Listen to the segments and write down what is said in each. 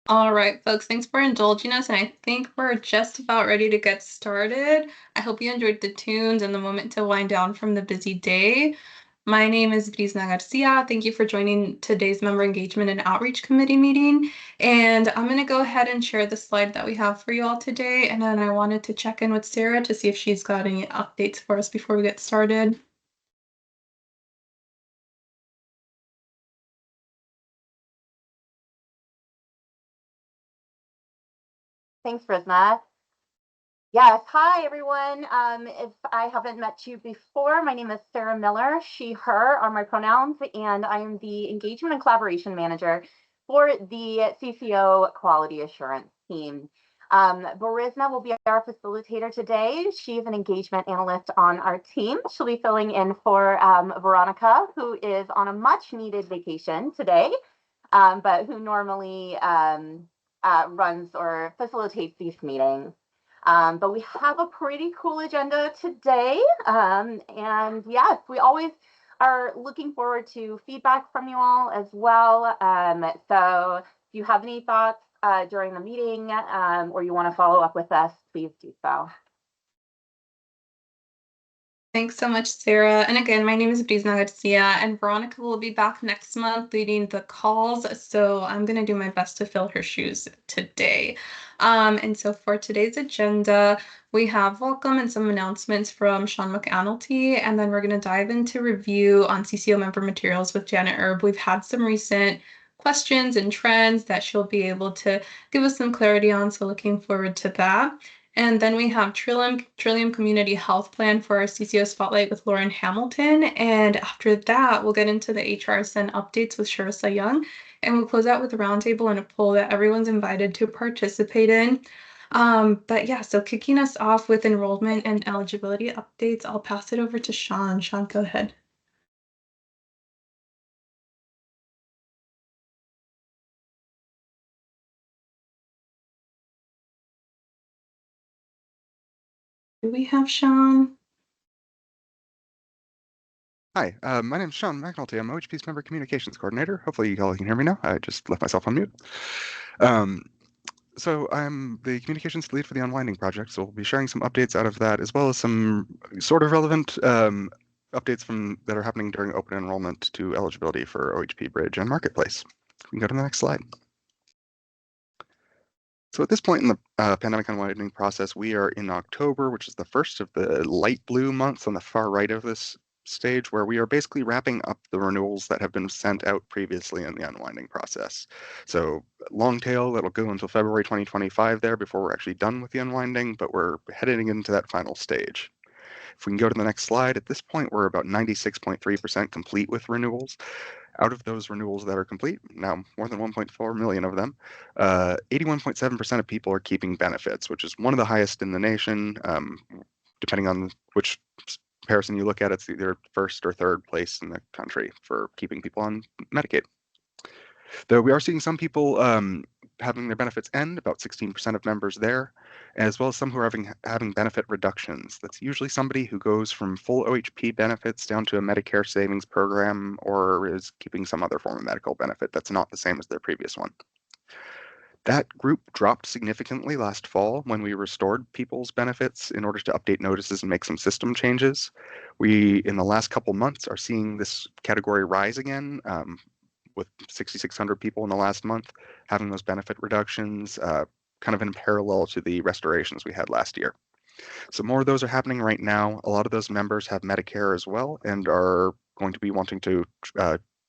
All right, folks, thanks for indulging us. And I think we're just about ready to get started. I hope you enjoyed the tunes and the moment to wind down from the busy day. My name is Brizna Garcia. Thank you for joining today's Member Engagement and Outreach Committee meeting. And I'm going to go ahead and share the slide that we have for you all today. And then I wanted to check in with Sarah to see if she's got any updates for us before we get started. Thanks, Brizna. Yes, hi everyone. If I haven't met you before, my name is Sarah Miller. She, her are my pronouns, and I am the Engagement and Collaboration Manager for the CCO Quality Assurance team. Brizna will be our facilitator today. She's an engagement analyst on our team. She'll be filling in for Veronica, who is on a much needed vacation today, but who normally runs or facilitates these meetings. But we have a pretty cool agenda today. And yes, we always are looking forward to feedback from you all as well. So if you have any thoughts during the meeting or you want to follow up with us, please do so. Thanks so much, Sarah. And again, my name is Brizna Garcia, and Veronica will be back next month leading the calls. So I'm going to do my best to fill her shoes today. And so for today's agenda, we have welcome and some announcements from Sean McAnulty, and then we're going to dive into review on CCO member materials with Janet Erb. We've had some recent questions and trends that she'll be able to give us some clarity on, so looking forward to that. And then we have Trillium Community Health Plan for our CCO Spotlight with Lauren Hamilton. And after that, we'll get into the HRSN updates with Sharissa Young. And we'll close out with a roundtable and a poll that everyone's invited to participate in. But yeah, so kicking us off with enrollment and eligibility updates, I'll pass it over to Sean. Sean, go ahead. Do we have Sean? Hi, my name is Sean McAnulty. I'm OHP's Member Communications Coordinator. Hopefully you all can hear me now. I just left myself on mute. So I'm the communications lead for the Unwinding project, so we'll be sharing some updates out of that, as well as some sort of relevant updates that are happening during open enrollment to eligibility for OHP Bridge and Marketplace. We can go to the next slide. So at this point in the pandemic unwinding process, we are in October, which is the first of the light blue months on the far right of this stage, where we are basically wrapping up the renewals that have been sent out previously in the unwinding process. So long tail, that'll go until February 2025 there before we're actually done with the unwinding, but we're heading into that final stage. If we can go to the next slide, at this point, we're about 96.3% complete with renewals. Out of those renewals that are complete, now more than 1.4 million of them, 81.7% of people are keeping benefits, which is one of the highest in the nation. Depending on which comparison you look at, it's either first or third place in the country for keeping people on Medicaid. Though we are seeing some people having their benefits end, about 16% of members there, as well as some who are having benefit reductions. That's usually somebody who goes from full OHP benefits down to a Medicare savings program or is keeping some other form of medical benefit that's not the same as their previous one. That group dropped significantly last fall when we restored people's benefits in order to update notices and make some system changes. We, in the last couple months, are seeing this category rise again, with 6,600 people in the last month having those benefit reductions, kind of in parallel to the restorations we had last year. So more of those are happening right now. A lot of those members have Medicare as well and are going to be wanting to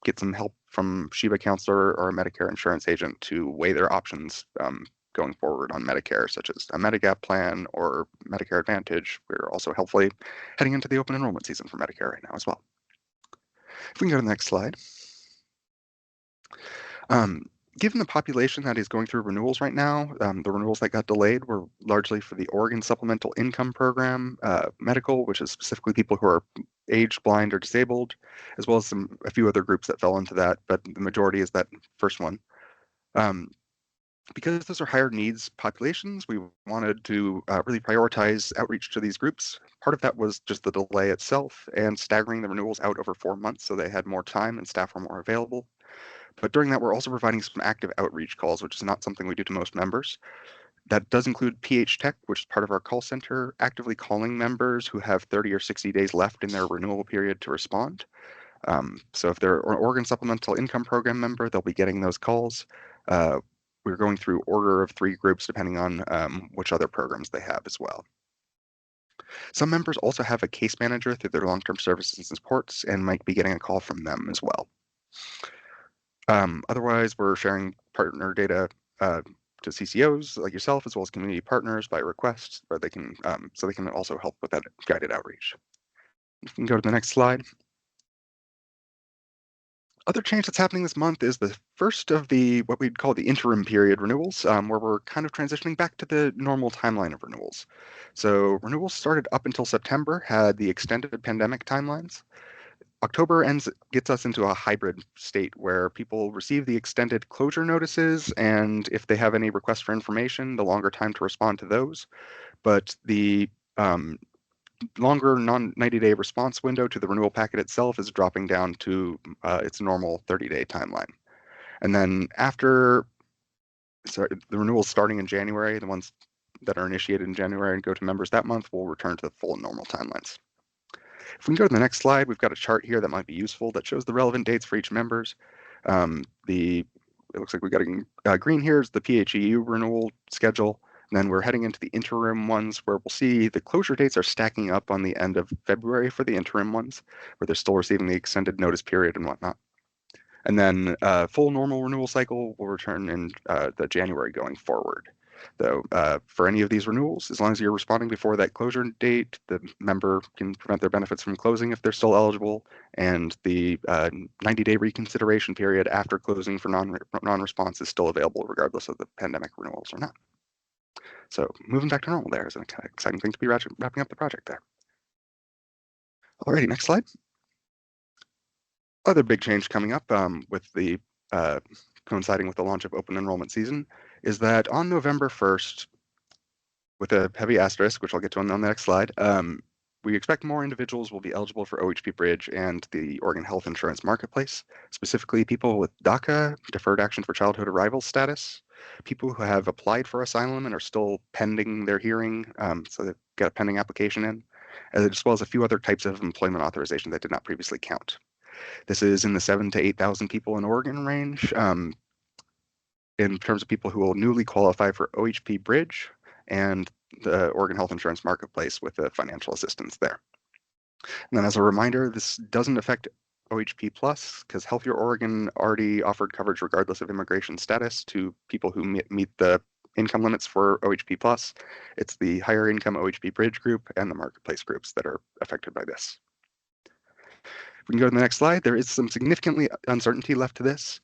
get some help from Sheba counselor or a Medicare insurance agent to weigh their options going forward on Medicare, such as a Medigap plan or Medicare Advantage. We're also hopefully heading into the open enrollment season for Medicare right now as well. If we can go to the next slide. Given the population that is going through renewals right now, the renewals that got delayed were largely for the Oregon Supplemental Income Program, medical, which is specifically people who are aged, blind, or disabled, as well as a few other groups that fell into that, but the majority is that first one. Because those are higher needs populations, we wanted to really prioritize outreach to these groups. Part of that was just the delay itself and staggering the renewals out over 4 months so they had more time and staff were more available. But during that, we're also providing some active outreach calls, which is not something we do to most members. That does include PH Tech, which is part of our call center, actively calling members who have 30 or 60 days left in their renewal period to respond. So if they're an Oregon Supplemental Income Program member, they'll be getting those calls. We're going through order of 3 groups depending on which other programs they have as well. Some members also have a case manager through their long-term services and supports and might be getting a call from them as well. Otherwise, we're sharing partner data to CCOs like yourself, as well as community partners by request, where they can so they can also help with that guided outreach. You can go to the next slide. Other change that's happening this month is the first of the what we'd call the interim period renewals, where we're kind of transitioning back to the normal timeline of renewals. So renewals started up until September, had the extended pandemic timelines. October gets us into a hybrid state where people receive the extended closure notices, and if they have any requests for information, the longer time to respond to those. But the longer non-90-day response window to the renewal packet itself is dropping down to its normal 30-day timeline. And then after the renewals starting in January, the ones that are initiated in January and go to members that month will return to the full normal timelines. If we can go to the next slide, we've got a chart here that might be useful that shows the relevant dates for each members. It looks like we got a green here is the PHEU renewal schedule. And then we're heading into the interim ones where we'll see the closure dates are stacking up on the end of February for the interim ones, where they're still receiving the extended notice period and whatnot. And then full normal renewal cycle will return in the January going forward. Though for any of these renewals, as long as you're responding before that closure date, the member can prevent their benefits from closing if they're still eligible, and the 90-day reconsideration period after closing for non-response is still available regardless of the pandemic renewals or not. So moving back to normal there is an exciting thing to be wrapping up the project there. Alrighty, next slide. Other big change coming up with the coinciding with the launch of open enrollment season is that on November 1st, with a heavy asterisk, which I'll get to on the next slide, we expect more individuals will be eligible for OHP Bridge and the Oregon Health Insurance Marketplace, specifically people with DACA, Deferred Action for Childhood Arrival status, people who have applied for asylum and are still pending their hearing, so they've got a pending application in, as well as a few other types of employment authorization that did not previously count. This is in the 7,000 to 8,000 people in Oregon range in terms of people who will newly qualify for OHP Bridge and the Oregon Health Insurance Marketplace with the financial assistance there. And then as a reminder, this doesn't affect OHP Plus because Healthier Oregon already offered coverage regardless of immigration status to people who meet the income limits for OHP Plus. It's the higher income OHP Bridge group and the Marketplace groups that are affected by this. If we can go to the next slide, there is some significantly uncertainty left to this.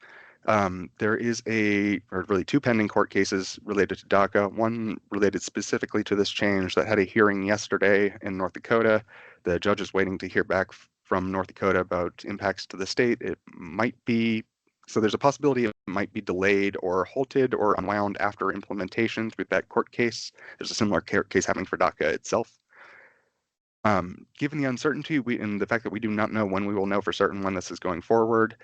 There is really 2 pending court cases related to DACA, one related specifically to this change that had a hearing yesterday in North Dakota. The judge is waiting to hear back from North Dakota about impacts to the state. It might be, so there's a possibility it might be delayed or halted or unwound after implementation through that court case. There's a similar case happening for DACA itself. Given the uncertainty and the fact that we do not know when we will know for certain when this is going forward,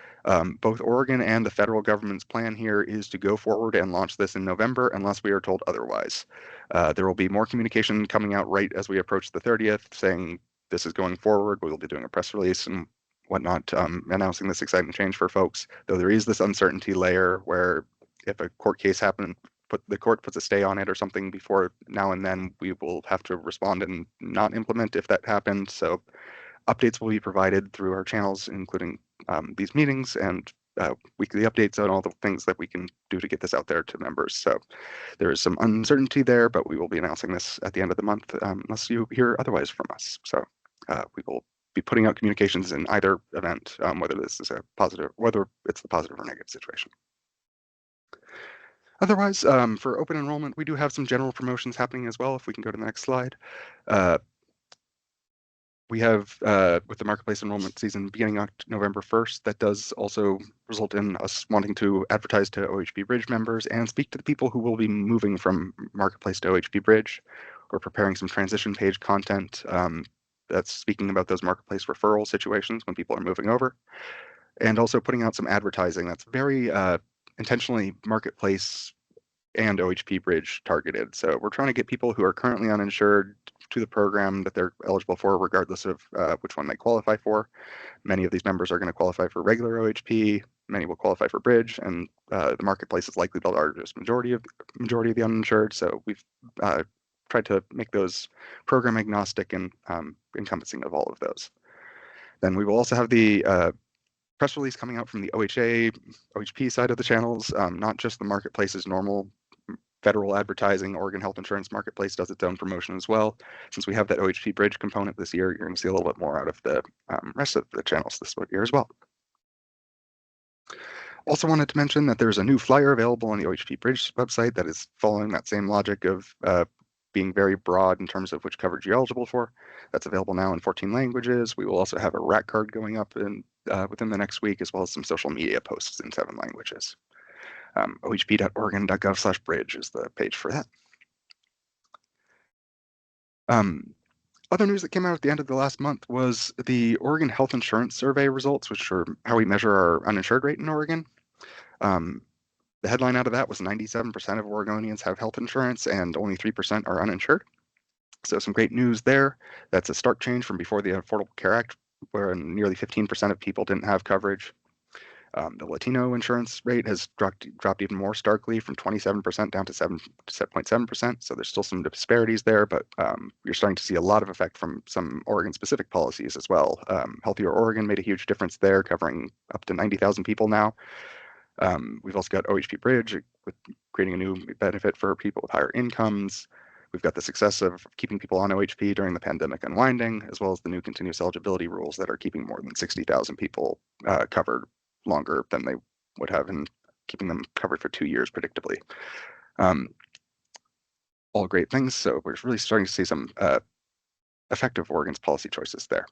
both Oregon and the federal government's plan here is to go forward and launch this in November unless we are told otherwise. There will be more communication coming out right as we approach the 30th saying this is going forward. We will be doing a press release and whatnot announcing this exciting change for folks, though there is this uncertainty layer where if a court case happens, the court puts a stay on it or something before now and then, we will have to respond and not implement if that happened. So updates will be provided through our channels, including these meetings and weekly updates on all the things that we can do to get this out there to members. So there is some uncertainty there, but we will be announcing this at the end of the month unless you hear otherwise from us. So we will be putting out communications in either event, whether this is a positive, whether it's the positive or negative situation. Otherwise, for open enrollment, we do have some general promotions happening as well. If we can go to the next slide. We have, with the Marketplace enrollment season beginning on November 1st, that does also result in us wanting to advertise to OHP Bridge members and speak to the people who will be moving from Marketplace to OHP Bridge. We're preparing some transition page content that's speaking about those Marketplace referral situations when people are moving over. and also putting out some advertising that's very intentionally marketplace and OHP bridge targeted. So we're trying to get people who are currently uninsured to the program that they're eligible for, regardless of which one they qualify for. Many of these members are going to qualify for regular OHP. Many will qualify for bridge, and the marketplace is likely the largest majority of the uninsured. So we've tried to make those program agnostic and encompassing of all of those. Then we will also have the press release coming out from the OHP side of the channels, not just the marketplace's normal federal advertising. Oregon Health Insurance Marketplace does its own promotion as well. Since we have that OHP bridge component this year, you're going to see a little bit more out of the rest of the channels this year as well. Also wanted to mention that there's a new flyer available on the OHP Bridge website that is following that same logic of being very broad in terms of which coverage you're eligible for. That's available now in 14 languages. We will also have a rack card going up within the next week, as well as some social media posts in 7 languages. ohp.oregon.gov/bridge is the page for that. Other news that came out at the end of the last month was the Oregon Health Insurance Survey results, which are how we measure our uninsured rate in Oregon. The headline out of that was 97% of Oregonians have health insurance and only 3% are uninsured. So some great news there. That's a stark change from before the Affordable Care Act, where nearly 15% of people didn't have coverage. The Latino insurance rate has dropped even more starkly from 27% down to 7.7%. So there's still some disparities there, but you're starting to see a lot of effect from some Oregon-specific policies as well. Healthier Oregon made a huge difference there, covering up to 90,000 people now. We've also got OHP Bridge, with creating a new benefit for people with higher incomes. We've got the success of keeping people on OHP during the pandemic unwinding, as well as the new continuous eligibility rules that are keeping more than 60,000 people covered longer than they would have, and keeping them covered for 2 years predictably. All great things. So we're really starting to see some effective Oregon's policy choices there.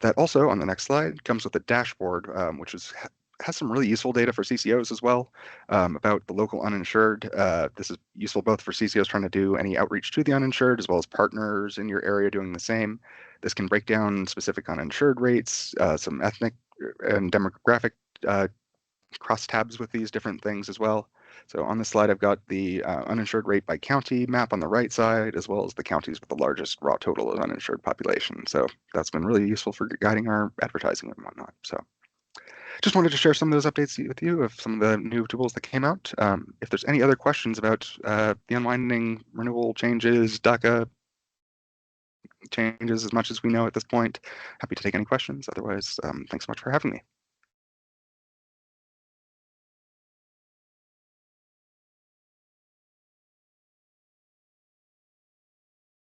That also, on the next slide, comes with a dashboard, which has some really useful data for CCOs as well, about the local uninsured. This is useful both for CCOs trying to do any outreach to the uninsured, as well as partners in your area doing the same. This can break down specific uninsured rates, some ethnic and demographic cross-tabs with these different things as well. So on this slide, I've got the uninsured rate by county map on the right side, as well as the counties with the largest raw total of uninsured population. So that's been really useful for guiding our advertising and whatnot. So just wanted to share some of those updates with you of some of the new tools that came out. If there's any other questions about the unwinding renewal changes, DACA changes as much as we know at this point, happy to take any questions. Otherwise, thanks so much for having me.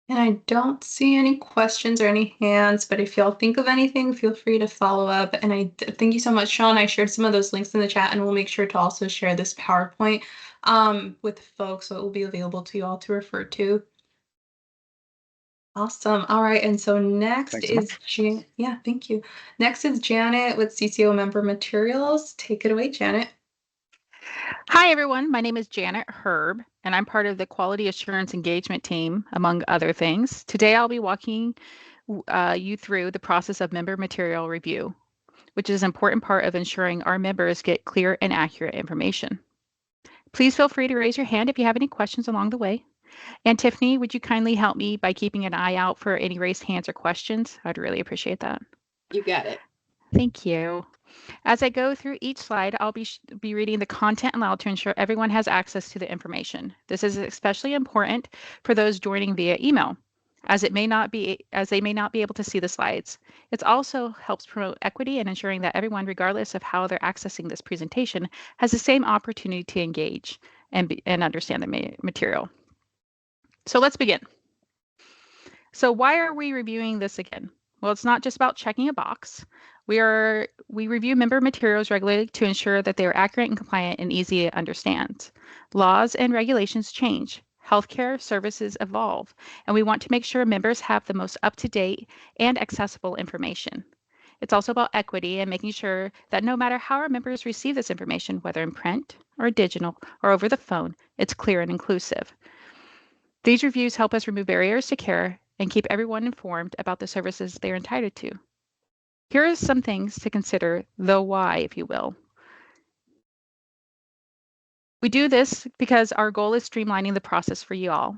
And I don't see any questions or any hands, but if y'all think of anything, feel free to follow up. And I thank you so much, Sean. I shared some of those links in the chat, and we'll make sure to also share this PowerPoint with folks, so it will be available to you all to refer to. Awesome. All right. And so next Thanks so is yeah, thank you. Next is Janet with CCO member materials. Take it away, Janet. Hi, everyone. My name is Janet Herb, and I'm part of the Quality Assurance Engagement Team, among other things. Today, I'll be walking you through the process of member material review, which is an important part of ensuring our members get clear and accurate information. Please feel free to raise your hand if you have any questions along the way. And Tiffany, would you kindly help me by keeping an eye out for any raised hands or questions? I'd really appreciate that. You got it. Thank you. As I go through each slide, I'll be reading the content aloud to ensure everyone has access to the information. This is especially important for those joining via email, as they may not be able to see the slides. It also helps promote equity and ensuring that everyone, regardless of how they're accessing this presentation, has the same opportunity to engage and understand the material. So let's begin. So why are we reviewing this again? Well, it's not just about checking a box. We review member materials regularly to ensure that they are accurate and compliant and easy to understand. Laws and regulations change. Healthcare services evolve, and we want to make sure members have the most up-to-date and accessible information. It's also about equity and making sure that no matter how our members receive this information, whether in print or digital or over the phone, it's clear and inclusive. These reviews help us remove barriers to care and keep everyone informed about the services they're entitled to. Here are some things to consider, the why, if you will. We do this because our goal is streamlining the process for you all.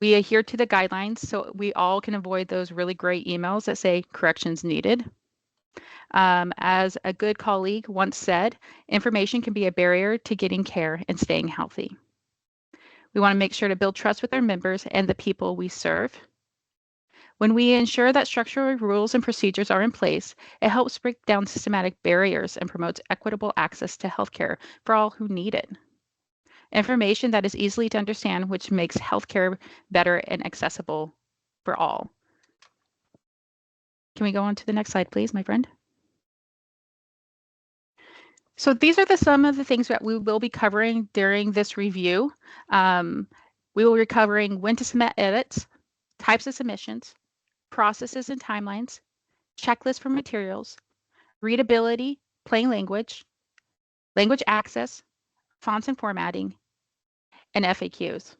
We adhere to the guidelines so we all can avoid those really great emails that say corrections needed. As a good colleague once said, information can be a barrier to getting care and staying healthy. We want to make sure to build trust with our members and the people we serve. When we ensure that structural rules and procedures are in place, it helps break down systematic barriers and promotes equitable access to healthcare for all who need it. Information that is easily to understand, which makes healthcare better and accessible for all. Can we go on to the next slide, please, my friend? So these are some of the things that we will be covering during this review. We will be covering when to submit edits, types of submissions, processes and timelines, checklists for materials, readability, plain language, language access, fonts and formatting, and FAQs.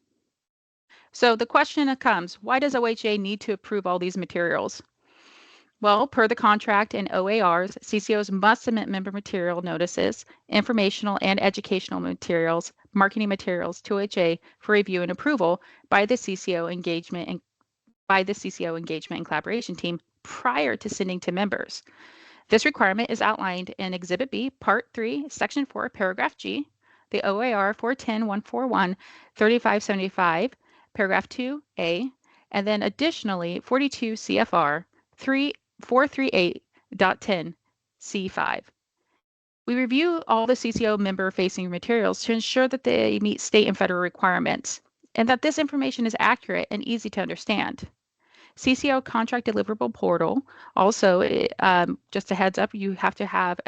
So the question comes, why does OHA need to approve all these materials? Well, per the contract and OARs, CCOs must submit member material notices, informational and educational materials, marketing materials to OHA for review and approval by the CCO engagement and collaboration team prior to sending to members. This requirement is outlined in Exhibit B, Part 3, Section 4, Paragraph G, the OAR 410-141-3575, Paragraph 2A, and then additionally 42 CFR 438.10 C5. We review all the CCO member-facing materials to ensure that they meet state and federal requirements and that this information is accurate and easy to understand. CCO contract deliverable portal. Also, just a heads up, you have to have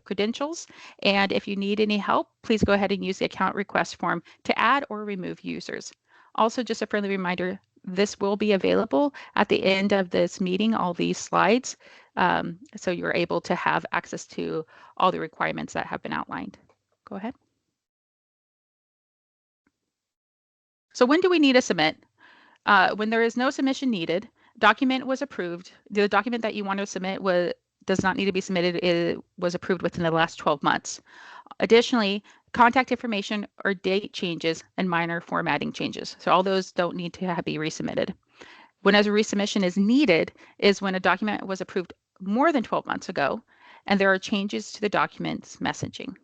credentials. And if you need any help, please go ahead and use the account request form to add or remove users. Also, just a friendly reminder, this will be available at the end of this meeting, all these slides. So you're able to have access to all the requirements that have been outlined. Go ahead. So when do we need to submit? When there is no submission needed, document was approved. The document that you want to submit does not need to be submitted. It was approved within the last 12 months. Additionally, contact information or date changes and minor formatting changes. So all those don't need to be resubmitted. When a resubmission is needed is when a document was approved more than 12 months ago and there are changes to the document's messaging.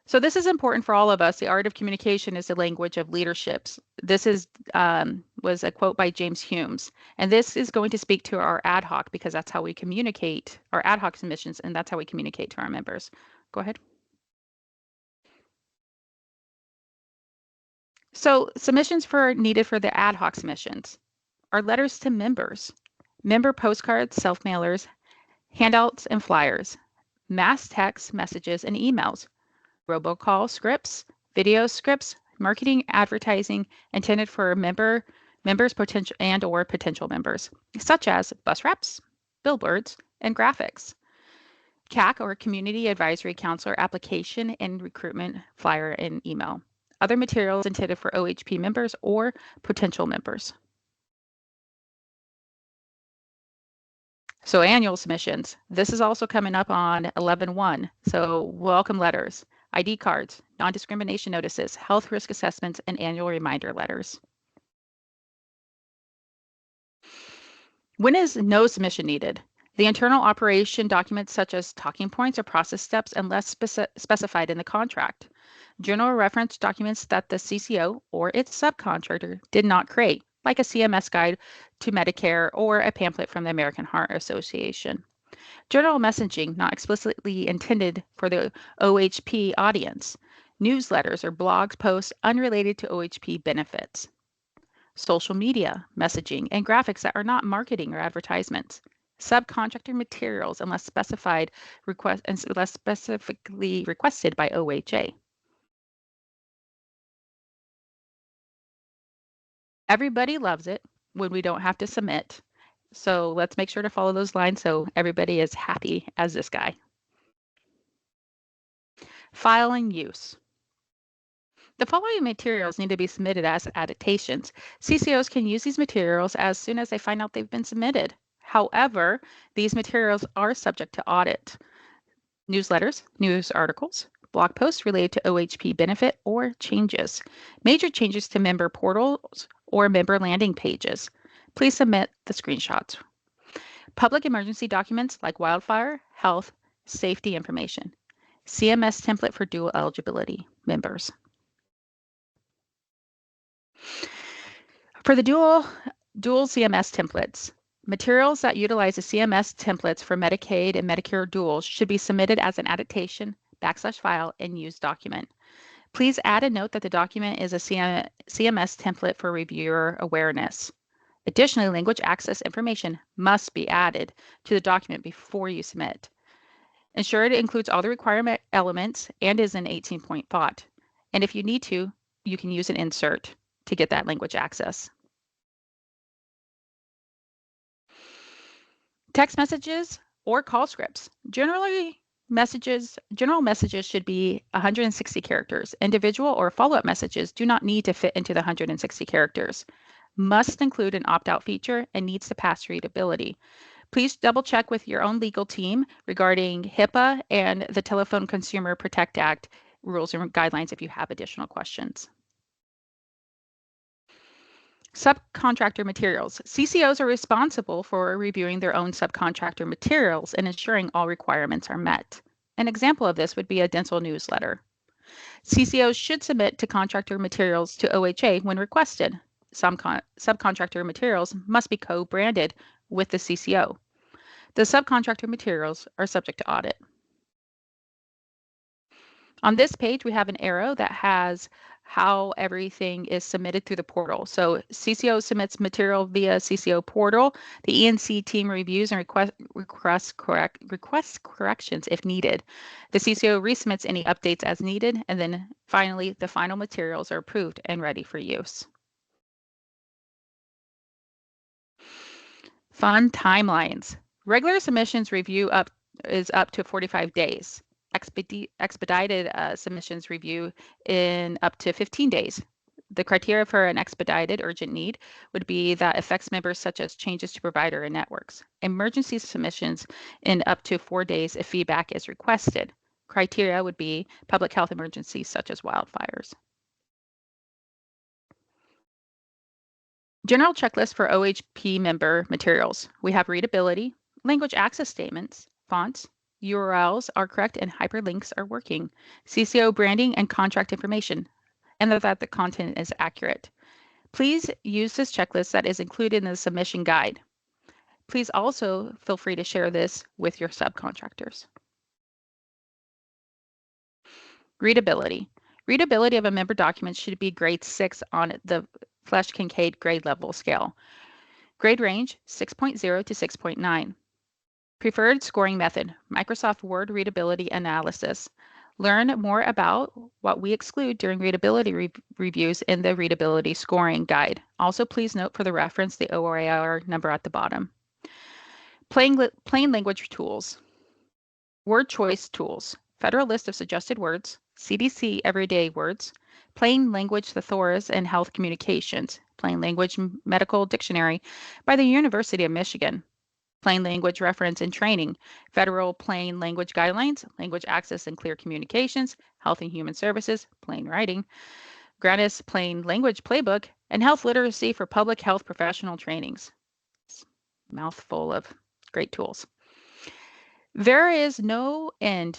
So this is important for all of us. The art of communication is the language of leaderships. This was a quote by James Humes, and this is going to speak to our ad hoc because that's how we communicate our ad hoc submissions, and that's how we communicate to our members. Go ahead. So submissions needed for the ad hoc submissions are letters to members, member postcards, self-mailers, handouts and flyers, mass text messages and emails, robocall scripts, video scripts, marketing advertising intended for members potential and/or potential members, such as bus wraps, billboards, and graphics, CAC or Community Advisory Counselor application and recruitment flyer and email, other materials intended for OHP members or potential members. So annual submissions. This is also coming up on 11/1. So welcome letters, ID cards, non-discrimination notices, health risk assessments, and annual reminder letters. When is no submission needed? The internal operation documents such as talking points or process steps unless specified in the contract. General reference documents that the CCO or its subcontractor did not create, like a CMS guide to Medicare or a pamphlet from the American Heart Association. General messaging not explicitly intended for the OHP audience. Newsletters or blog posts unrelated to OHP benefits. Social media, messaging, and graphics that are not marketing or advertisements. Subcontractor materials unless specifically requested by OHA. Everybody loves it when we don't have to submit. So let's make sure to follow those lines so everybody is happy as this guy. File and use. The following materials need to be submitted as adaptations. CCOs can use these materials as soon as they find out they've been submitted. However, these materials are subject to audit. Newsletters, news articles, blog posts related to OHP benefit or changes, major changes to member portals or member landing pages. Please submit the screenshots. Public emergency documents like wildfire, health, safety information. CMS template for dual eligibility members. For the dual CMS templates, materials that utilize the CMS templates for Medicaid and Medicare duals should be submitted as an adaptation /file and use document. Please add a note that the document is a CMS template for reviewer awareness. Additionally, language access information must be added to the document before you submit. Ensure it includes all the requirement elements and is in 18-point font. And if you need to, you can use an insert to get that language access. Text messages or call scripts. General messages should be 160 characters. Individual or follow-up messages do not need to fit into the 160 characters. Must include an opt-out feature and needs to pass readability. Please double check with your own legal team regarding HIPAA and the Telephone Consumer Protect Act rules and guidelines if you have additional questions. Subcontractor materials. CCOs are responsible for reviewing their own subcontractor materials and ensuring all requirements are met. An example of this would be a dental newsletter. CCOs should submit to contractor materials to OHA when requested. Some subcontractor materials must be co-branded with the CCO. The subcontractor materials are subject to audit. On this page, we have an arrow that has how everything is submitted through the portal. So CCO submits material via CCO portal. The ENC team reviews and requests corrections if needed. The CCO resubmits any updates as needed, and then finally, the final materials are approved and ready for use. Fund timelines. Regular submissions review is up to 45 days. Expedited submissions review in up to 15 days. The criteria for an expedited urgent need would be that affects members such as changes to provider and networks. Emergency submissions in up to 4 days if feedback is requested. Criteria would be public health emergencies such as wildfires. General checklist for OHP member materials. We have readability, language access statements, fonts, URLs are correct and hyperlinks are working, CCO branding and contract information, and that the content is accurate. Please use this checklist that is included in the submission guide. Please also feel free to share this with your subcontractors. Readability. Readability of a member document should be grade 6 on the Flesch-Kincaid grade level scale. Grade range 6.0 to 6.9. Preferred scoring method, Microsoft Word readability analysis. Learn more about what we exclude during readability reviews in the readability scoring guide. Also, please note for the reference the ORAR number at the bottom. Plain language tools. Word choice tools. Federal list of suggested words, CDC everyday words, plain language thesaurus and health communications, plain language medical dictionary by the University of Michigan. Plain language reference and training, federal plain language guidelines, language access and clear communications, health and human services, plain writing, Grannis plain language playbook, and health literacy for public health professional trainings. Mouthful of great tools. There is no end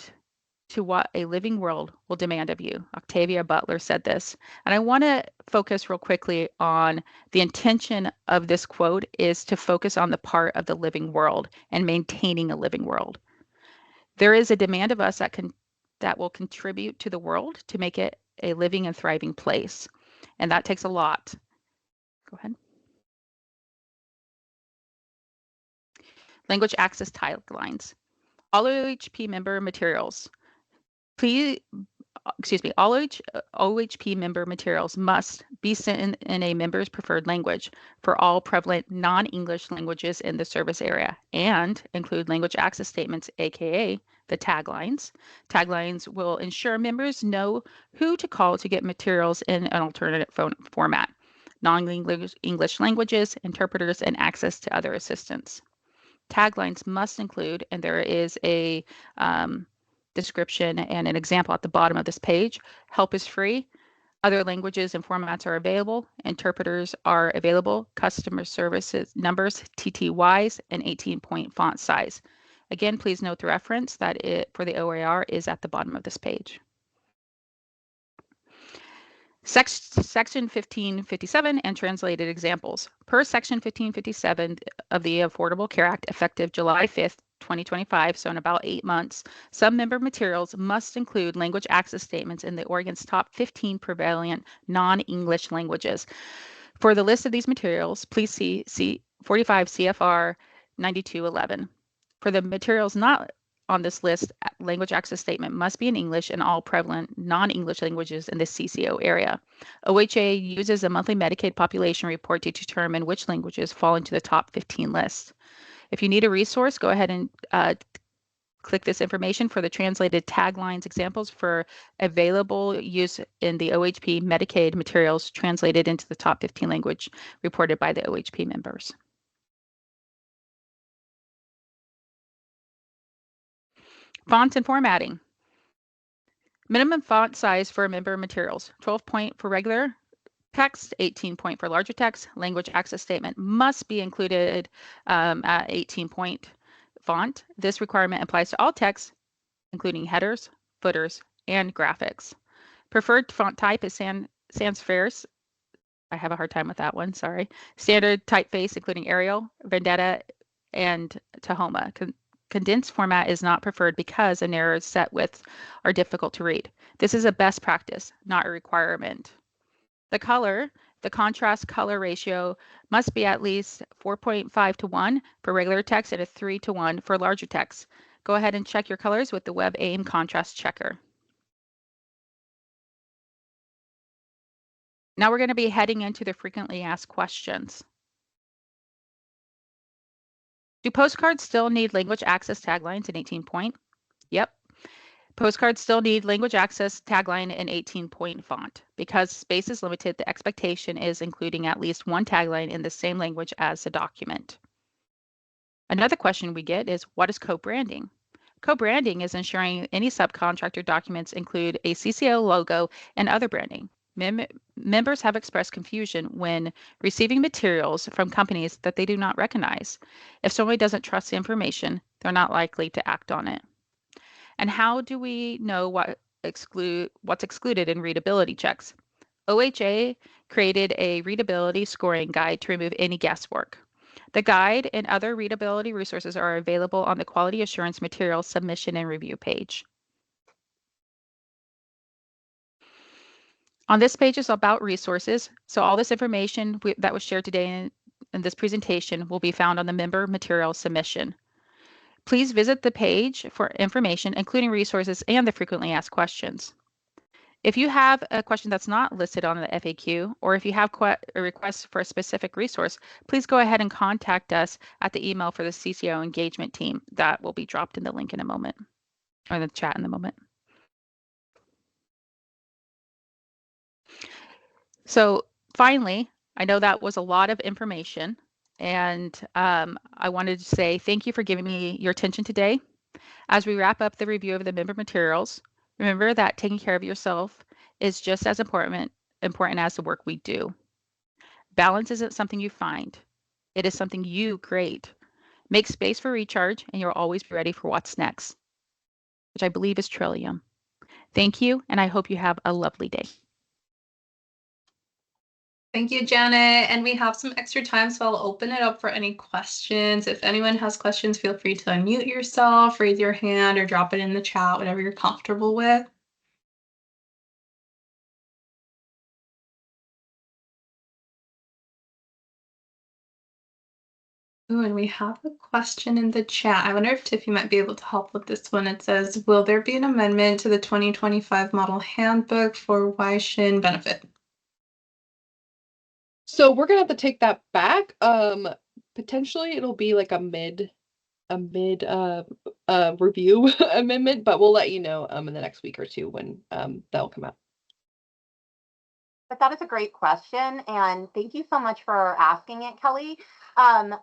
to what a living world will demand of you. Octavia Butler said this. And I want to focus real quickly on the intention of this quote is to focus on the part of the living world and maintaining a living world. There is a demand of us that will contribute to the world to make it a living and thriving place. And that takes a lot. Go ahead. Language access taglines. All OHP member materials. All OHP member materials must be sent in a member's preferred language for all prevalent non-English languages in the service area and include language access statements, aka the taglines. Taglines will ensure members know who to call to get materials in an alternate format, non-English languages, interpreters, and access to other assistance. Taglines must include, and there is a description and an example at the bottom of this page, help is free, other languages and formats are available, interpreters are available, customer services numbers, TTYs, and 18-point font size. Again, please note the reference that it for the OER is at the bottom of this page. Section 1557 and translated examples. Per Section 1557 of the Affordable Care Act, effective July 5th, 2025, so in about 8 months, some member materials must include language access statements in the Oregon's top 15 prevalent non-English languages. For the list of these materials, please see 45 CFR 9211. For the materials not on this list, language access statement must be in English and all prevalent non-English languages in the CCO area. OHA uses a monthly Medicaid population report to determine which languages fall into the top 15 list. If you need a resource, go ahead and click this information for the translated taglines examples for available use in the OHP Medicaid materials translated into the top 15 language reported by the OHP members. Font and formatting. Minimum font size for member materials, 12-point for regular text, 18-point for larger text. Language access statement must be included at 18-point font. This requirement applies to all text, including headers, footers, and graphics. Preferred font type is sans serif. I have a hard time with that one, sorry. Standard typeface, including Arial, Vendetta, and Tahoma. Condensed format is not preferred because the narrow set widths are difficult to read. This is a best practice, not a requirement. The color, the contrast color ratio must be at least 4.5 to 1 for regular text and a 3 to 1 for larger text. Go ahead and check your colors with the WebAIM contrast checker. Now we're going to be heading into the frequently asked questions. Do postcards still need language access taglines in 18-point? Yep. Postcards still need language access tagline in 18-point font. Because space is limited, the expectation is including at least one tagline in the same language as the document. Another question we get is, what is co-branding? Co-branding is ensuring any subcontractor documents include a CCO logo and other branding. Members have expressed confusion when receiving materials from companies that they do not recognize. If somebody doesn't trust the information, they're not likely to act on it. And how do we know what's excluded in readability checks? OHA created a readability scoring guide to remove any guesswork. The guide and other readability resources are available on the Quality Assurance Materials Submission and Review page. On this page is about resources. So all this information that was shared today in this presentation will be found on the member materials submission. Please visit the page for information, including resources and the frequently asked questions. If you have a question that's not listed on the FAQ, or if you have a request for a specific resource, please go ahead and contact us at the email for the CCO engagement team that will be dropped in the link in a moment, or in the chat in a moment. So finally, I know that was a lot of information, and I wanted to say thank you for giving me your attention today. As we wrap up the review of the member materials, remember that taking care of yourself is just as important as the work we do. Balance isn't something you find. It is something you create. Make space for recharge, and you'll always be ready for what's next, which I believe is Trillium. Thank you, and I hope you have a lovely day. Thank you, Janet. And we have some extra time, so I'll open it up for any questions. If anyone has questions, feel free to unmute yourself, raise your hand, or drop it in the chat, whatever you're comfortable with. Ooh, and we have a question in the chat. I wonder if Tiffy might be able to help with this one. It says, will there be an amendment to the 2025 model handbook for WISHIN benefit? So we're gonna have to take that back. Potentially it'll be like a mid review amendment, but we'll let you know in the next week or two when that'll come out. But that is a great question, and thank you so much for asking it, Kelly.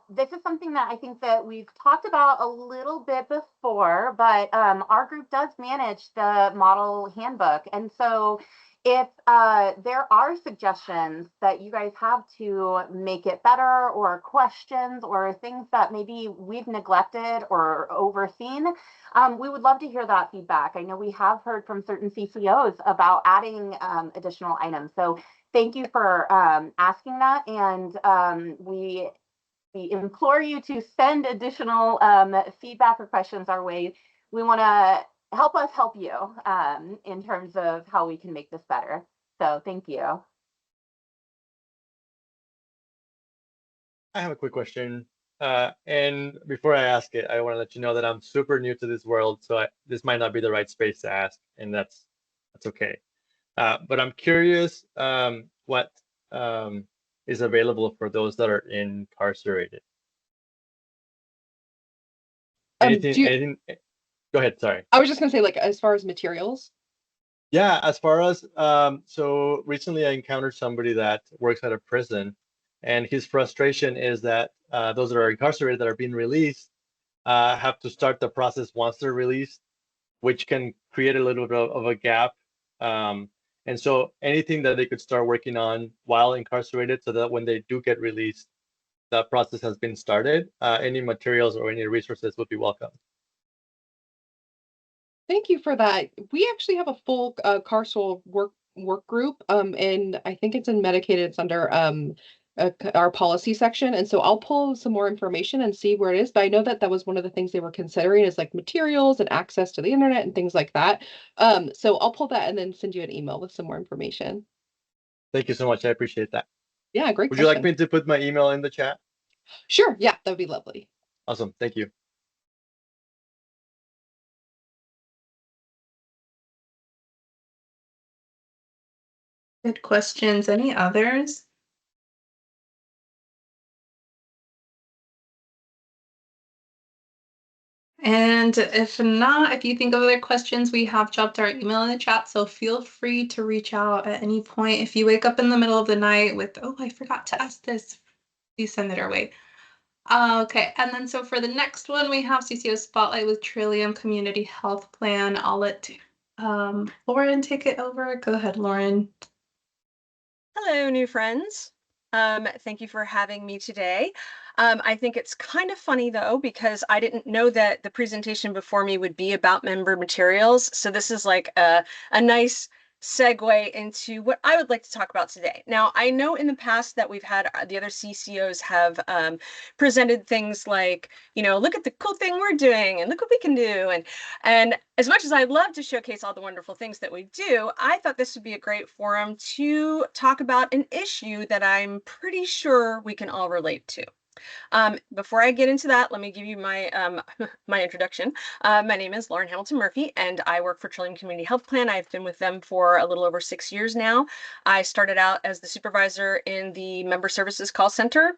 This is something that I think that we've talked about a little bit before, but our group does manage the model handbook. And so if there are suggestions that you guys have to make it better, or questions or things that maybe we've neglected or overseen, we would love to hear that feedback. I know we have heard from certain CCOs about adding additional items. So thank you for asking that. And we implore you to send additional feedback or questions our way. We want to help us help you in terms of how we can make this better. So thank you. I have a quick question. And before I ask it, I want to let you know that I'm super new to this world, so this might not be the right space to ask, and that's okay. But I'm curious what is available for those that are incarcerated. Anything? Go ahead, sorry. I was just gonna say, like, as far as materials. Yeah, as far as so recently I encountered somebody that works at a prison, and his frustration is that those that are incarcerated that are being released have to start the process once they're released, which can create a little bit of a gap. And so anything that they could start working on while incarcerated, so that when they do get released, that process has been started. Any materials or any resources would be welcome. Thank you for that. We actually have a full carceral work group, and I think it's in Medicaid. It's under our policy section, and so I'll pull some more information and see where it is. But I know that was one of the things they were considering, is like materials and access to the internet and things like that. So I'll pull that and then send you an email with some more information. Thank you so much. I appreciate that. Yeah, great. Would you like me to put my email in the chat? Sure. Yeah, that would be lovely. Awesome. Thank you. Good questions. Any others? And if not, if you think of other questions, we have dropped our email in the chat, so feel free to reach out at any point. If you wake up in the middle of the night with, oh, I forgot to ask this, please send it our way. Okay, and then so for the next one, we have CCO Spotlight with Trillium Community Health Plan. I'll let Lauren take it over. Go ahead, Lauren. Hello, new friends. Thank you for having me today. I think it's kind of funny, though, because I didn't know that the presentation before me would be about member materials. So this is like a nice segue into what I would like to talk about today. Now, I know in the past that we've had the other CCOs have presented things like, you know, look at the cool thing we're doing and look what we can do. And as much as I'd love to showcase all the wonderful things that we do, I thought this would be a great forum to talk about an issue that I'm pretty sure we can all relate to. Before I get into that, let me give you my my introduction. My name is Lauren Hamilton Murphy, and I work for Trillium Community Health Plan. I've been with them for a little over 6 years now. I started out as the supervisor in the member services call center,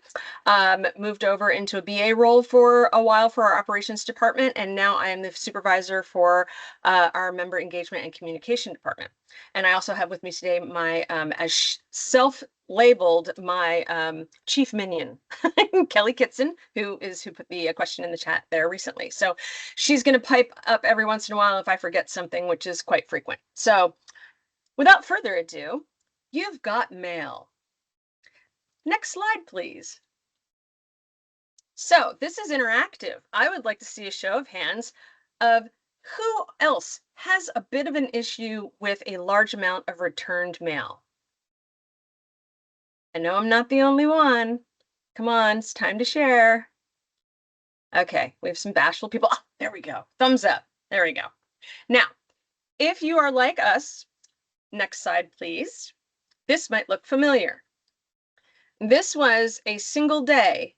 moved over into a BA role for a while for our operations department, and now I am the supervisor for our member engagement and communication department. And I also have with me today my as self-labeled my chief minion, Kelly Kitson, who put the question in the chat there recently. So she's going to pipe up every once in a while if I forget something, which is quite frequent. So without further ado, you've got mail. Next slide, please. So this is interactive. I would like to see a show of hands of who else has a bit of an issue with a large amount of returned mail. I know I'm not the only one. Come on, it's time to share. Okay, we have some bashful people. Oh, there we go. Thumbs up. There we go. Now, if you are like us, next slide, please. This might look familiar. This was a single day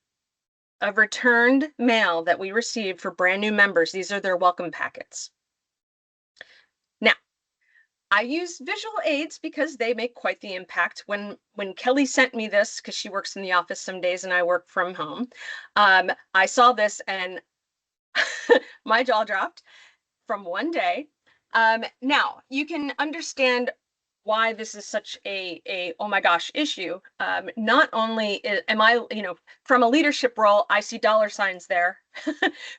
of returned mail that we received for brand new members. These are their welcome packets. Now, I use visual aids because they make quite the impact. When Kelly sent me this, because she works in the office some days and I work from home, I saw this and My jaw dropped from one day. Now you can understand why this is such a oh my gosh issue. Not only am I, from a leadership role, I see dollar signs there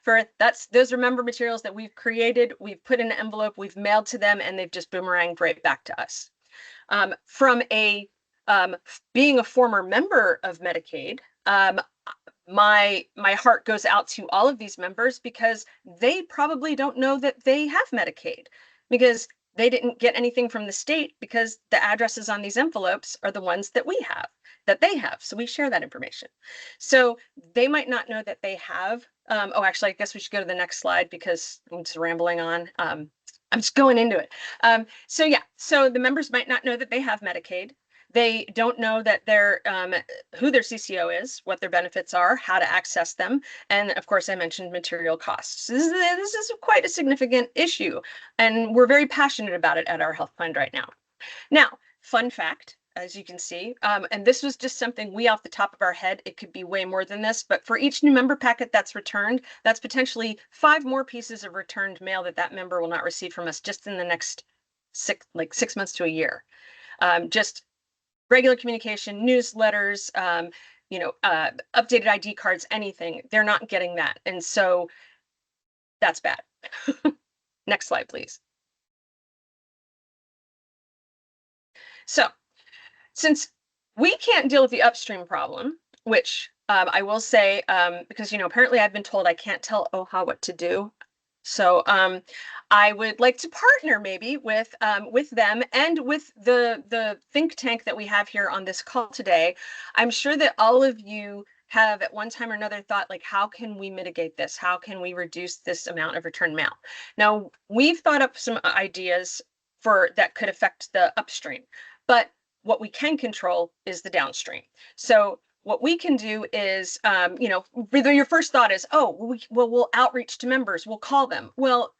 for those are member materials that we've created, we've put in an envelope, we've mailed to them, and they've just boomeranged right back to us. From being a former member of Medicaid, my heart goes out to all of these members because they probably don't know that they have Medicaid because they didn't get anything from the state because the addresses on these envelopes are the ones that they have. So we share that information. So they might not know that they have. Oh, actually, I guess we should go to the next slide because I'm just rambling on. I'm just going into it. So the members might not know that they have Medicaid. They don't know that who their CCO is, what their benefits are, how to access them, and of course, I mentioned material costs. This is quite a significant issue, and we're very passionate about it at our health plan right now. Now, fun fact, as you can see, and this was just something we off the top of our head, it could be way more than this, but for each new member packet that's returned, that's potentially 5 more pieces of returned mail that member will not receive from us just in the next 6 months to a year. Just regular communication, newsletters, updated ID cards, anything, they're not getting that. And so that's bad. Next slide, please. So since we can't deal with the upstream problem, which I will say, because, apparently I've been told I can't tell OHA what to do. So I would like to partner maybe with them and with the think tank that we have here on this call today. I'm sure that all of you have at one time or another thought, like, how can we mitigate this? How can we reduce this amount of return mail? Now, we've thought up some ideas that could affect the upstream, but what we can control is the downstream. So what we can do is, whether your first thought is, oh, we'll outreach to members, we'll call them. Well,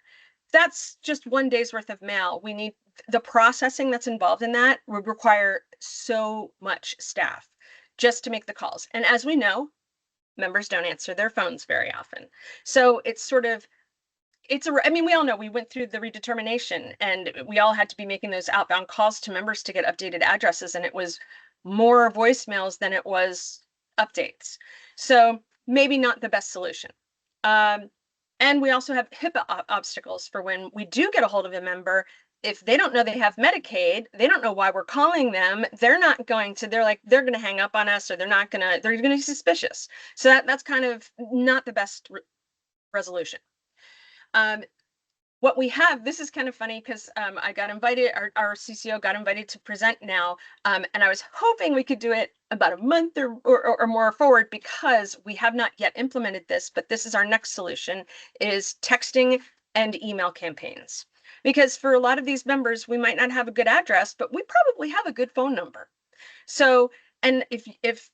that's just one day's worth of mail. We need the processing that's involved in that would require so much staff just to make the calls. And as we know, members don't answer their phones very often. So it's sort of, we all know we went through the redetermination and we all had to be making those outbound calls to members to get updated addresses. And it was more voicemails than it was updates. So maybe not the best solution. And we also have HIPAA obstacles for when we do get a hold of a member. If they don't know they have Medicaid, they don't know why we're calling them. They're going to hang up on us, or they're going to be suspicious. So that's kind of not the best resolution. What we have, this is kind of funny because I got invited, our CCO got invited to present now, and I was hoping we could do it about a month or more forward because we have not yet implemented this, but this is our next solution, is texting and email campaigns. Because for a lot of these members, we might not have a good address, but we probably have a good phone number. So, and if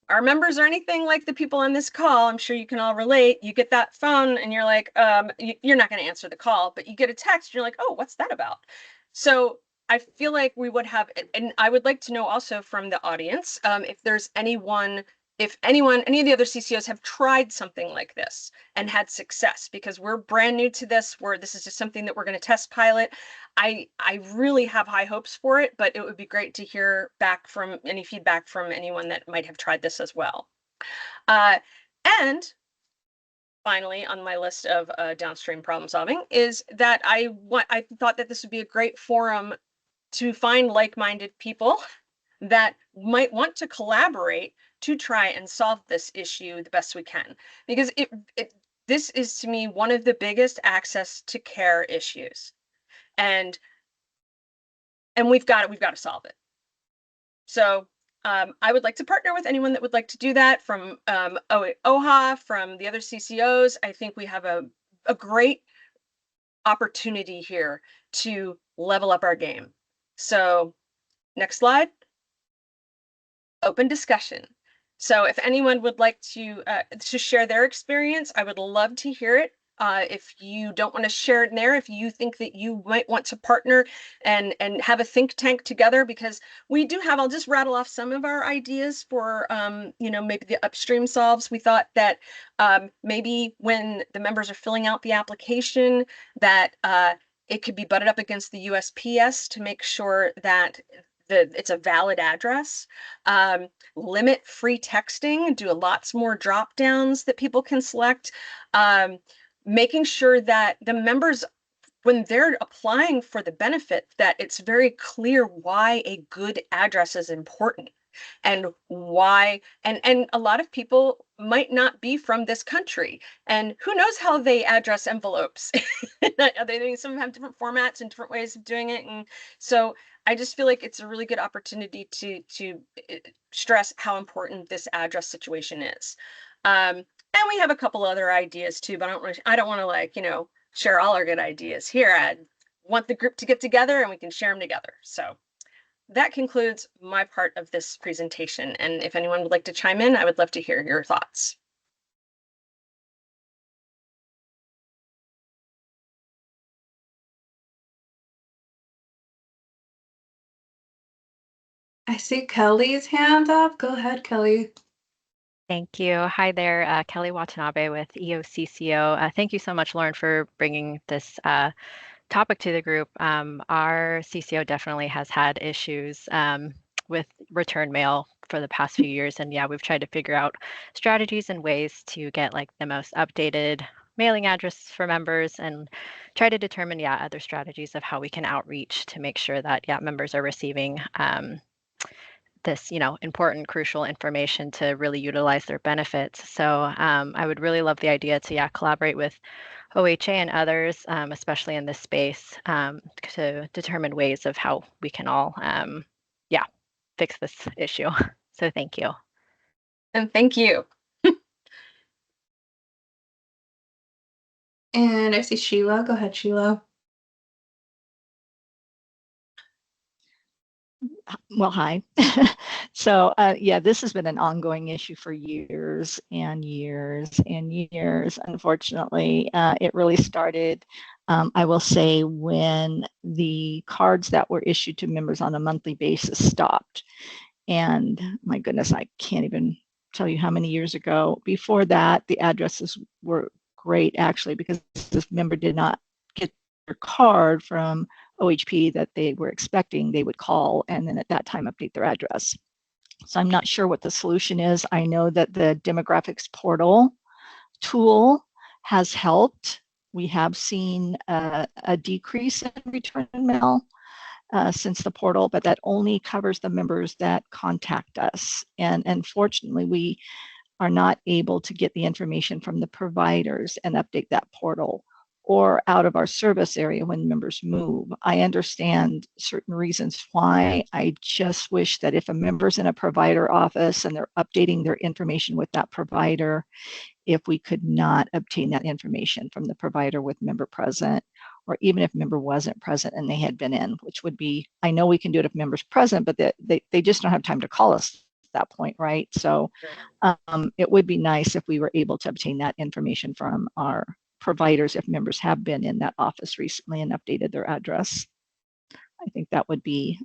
our members are anything like the people on this call, I'm sure you can all relate. You get that phone and you're like, you're not going to answer the call, but you get a text, you're like, oh, what's that about? So I feel like we would have, and I would like to know also from the audience, if there's any of the other CCOs have tried something like this and had success, because we're brand new to this, this is just something that we're going to test pilot. I really have high hopes for it, but it would be great to hear back from any feedback from anyone that might have tried this as well. And finally, on my list of downstream problem solving is that I thought that this would be a great forum to find like-minded people that might want to collaborate to try and solve this issue the best we can, because this is, to me, one of the biggest access to care issues, and we've got to solve it. So I would like to partner with anyone that would like to do that, from OHA, from the other CCOs. I think we have a great opportunity here to level up our game. So next slide. Open discussion. So if anyone would like to share their experience, I would love to hear it. if you don't want to share it in there, if you think that you might want to partner and have a think tank together, because we do have, I'll just rattle off some of our ideas for, maybe the upstream solves. We thought that maybe when the members are filling out the application, that it could be butted up against the USPS to make sure that it's a valid address. Limit free texting, do lots more drop downs that people can select. Making sure that the members, when they're applying for the benefit, that it's very clear why a good address is important and why, and a lot of people might not be from this country, and who knows how they address envelopes. Some have different formats and different ways of doing it, and so I just feel like it's a really good opportunity to stress how important this address situation is. And we have a couple other ideas too, but I don't want to share all our good ideas here. I want the group to get together and we can share them together. So that concludes my part of this presentation. And if anyone would like to chime in, I would love to hear your thoughts. I see Kelly's hand up. Go ahead, Kelly. Thank you. Hi there, Kelly Watanabe with EOCCO. Thank you so much, Lauren, for bringing this topic to the group. Our CCO definitely has had issues with return mail for the past few years. And yeah, we've tried to figure out strategies and ways to get like the most updated mailing address for members and try to determine, other strategies of how we can outreach to make sure that, members are receiving this, important, crucial information to really utilize their benefits. So I would really love the idea to, collaborate with OHA and others, especially in this space, to determine ways of how we can all, fix this issue. So thank you. And thank you. And I see Sheila. Go ahead, Sheila. Well, hi. So, this has been an ongoing issue for years and years and years. Unfortunately, it really started, I will say, when the cards that were issued to members on a monthly basis stopped. And my goodness, I can't even tell you how many years ago. Before that, the addresses were great, actually, because this member did not get their card from OHP that they were expecting, they would call and then at that time update their address. So I'm not sure what the solution is. I know that the demographics portal tool has helped. We have seen a decrease in return mail since the portal, but that only covers the members that contact us. And unfortunately, we are not able to get the information from the providers and update that portal or out of our service area when members move. I understand certain reasons why. I just wish that if a member's in a provider office and they're updating their information with that provider, if we could not obtain that information from the provider with member present, or even if member wasn't present and they had been in, which would be, I know we can do it if member's present, but they just don't have time to call us at that point, right? So it would be nice if we were able to obtain that information from our providers if members have been in that office recently and updated their address. I think that would be